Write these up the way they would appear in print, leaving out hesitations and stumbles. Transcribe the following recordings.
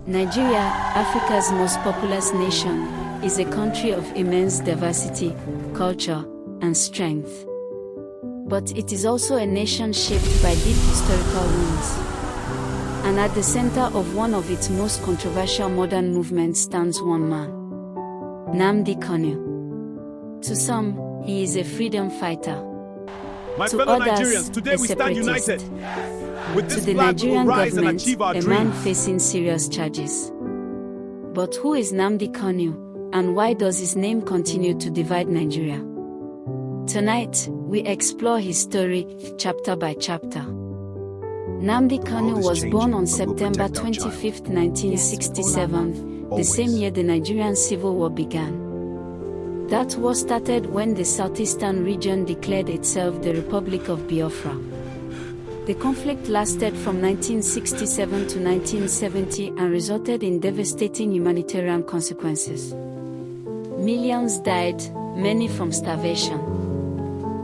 Nigeria, Africa's most populous nation, is a country of immense diversity, culture, and strength. But it is also a nation shaped by deep historical wounds. And at the center of one of its most controversial modern movements stands one man, Nnamdi Kanu. To some, he is a freedom fighter. To others, today we stand united. With to this the flag, Nigerian we will rise and government, achieve our a dreams. man facing serious charges. But who is Nnamdi Kanu, and why does his name continue to divide Nigeria? Tonight, we explore his story, chapter by chapter. Nnamdi Kanu was born on September 25, 1967, the same year the Nigerian Civil War began. That war started when the southeastern region declared itself the Republic of Biafra. The conflict lasted from 1967 to 1970 and resulted in devastating humanitarian consequences. Millions died, many from starvation.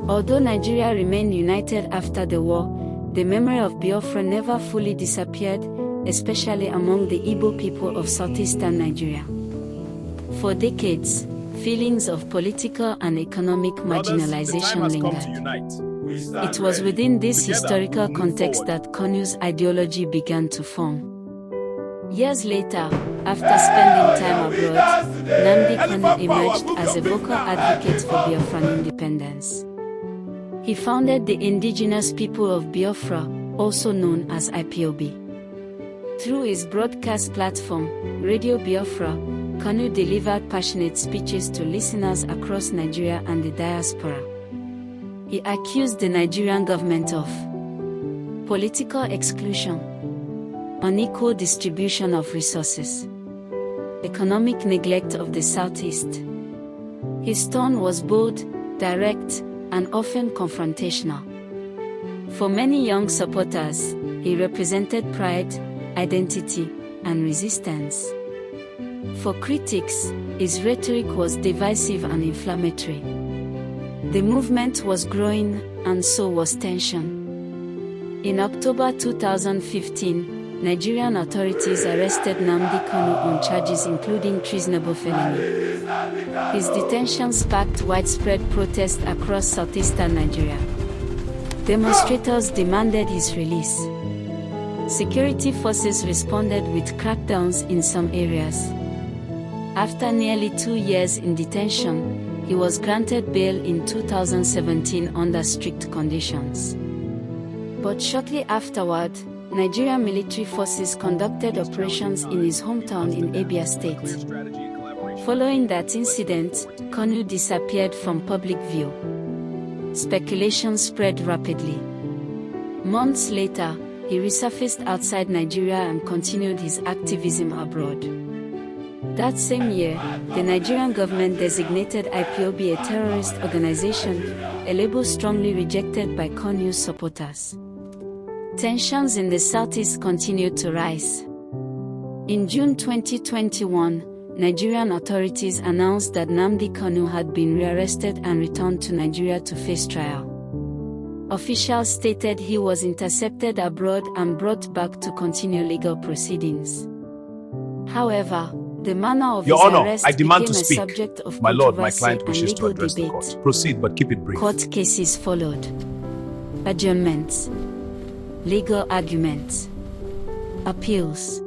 Although Nigeria remained united after the war, the memory of Biafra never fully disappeared, especially among the Igbo people of southeastern Nigeria. For decades, feelings of political and economic marginalization lingered. It was within this historical context that Kanu's ideology began to form. Years later, after spending time abroad, Nnamdi Kanu emerged as a vocal advocate for Biafran independence. He founded the Indigenous People of Biafra, also known as IPOB. Through his broadcast platform, Radio Biafra, Kanu delivered passionate speeches to listeners across Nigeria and the diaspora. He accused the Nigerian government of political exclusion, unequal distribution of resources, economic neglect of the Southeast. His tone was bold, direct, and often confrontational. For many young supporters, he represented pride, identity, and resistance. For critics, his rhetoric was divisive and inflammatory. The movement was growing, and so was tension. In October 2015, Nigerian authorities arrested Nnamdi Kanu on charges including treasonable felony. His detention sparked widespread protest across southeastern Nigeria. Demonstrators demanded his release. Security forces responded with crackdowns in some areas. After nearly 2 years in detention, he was granted bail in 2017 under strict conditions. But shortly afterward, Nigerian military forces conducted operations in his hometown in Abia State. Following that incident, Kanu disappeared from public view. Speculation spread rapidly. Months later, he resurfaced outside Nigeria and continued his activism abroad. That same year, the Nigerian government designated IPOB a terrorist organization, a label strongly rejected by Kanu's supporters. Tensions in the southeast continued to rise. In June 2021, Nigerian authorities announced that Nnamdi Kanu had been rearrested and returned to Nigeria to face trial. Officials stated he was intercepted abroad and brought back to continue legal proceedings. However, the manner of Your his Honor, arrest I demand became to a speak. subject of My lord, my controversy client and wishes to legal address the debate. court. Proceed, but keep it brief. Court cases followed. Adjournments. Legal arguments. Appeals.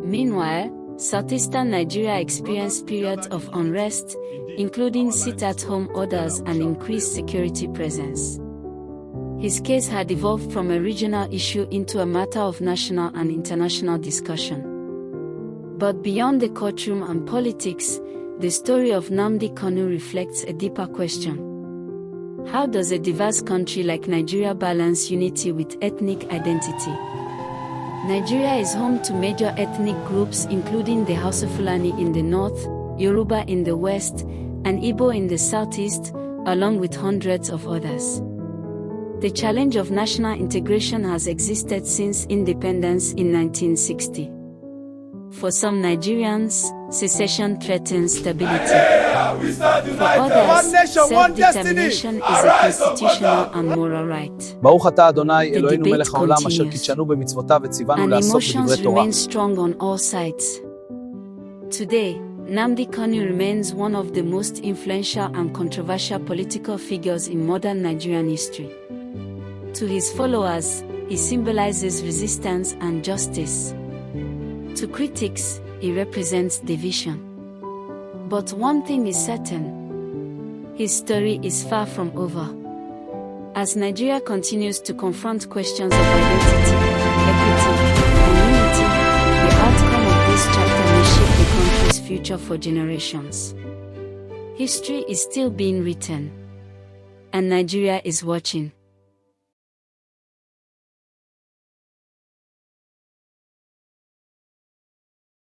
Meanwhile, southeastern Nigeria experienced periods of unrest, including sit-at-home orders and increased security presence. His case had evolved from a regional issue into a matter of national and international discussion. But beyond the courtroom and politics, the story of Nnamdi Kanu reflects a deeper question. How does a diverse country like Nigeria balance unity with ethnic identity? Nigeria is home to major ethnic groups including the Hausa Fulani in the north, Yoruba in the west, and Igbo in the southeast, along with hundreds of others. The challenge of national integration has existed since independence in 1960. For some Nigerians, secession threatens stability. For others, self-determination is a constitutional and moral right. ברוך אתה אדוני The אלוהינו debate מלך העולם אשר continues. קידשנו במצוותיו וציוונו And לעסוק emotions בדברי תורה. remain strong on all sides. Today, Nnamdi Kanu remains one of the most influential and controversial political figures in modern Nigerian history. To his followers, he symbolizes resistance and justice. To critics, he represents division. But one thing is certain: his story is far from over. As Nigeria continues to confront questions of identity, equity, and unity, the outcome of this chapter may shape the country's future for generations. History is still being written, and Nigeria is watching.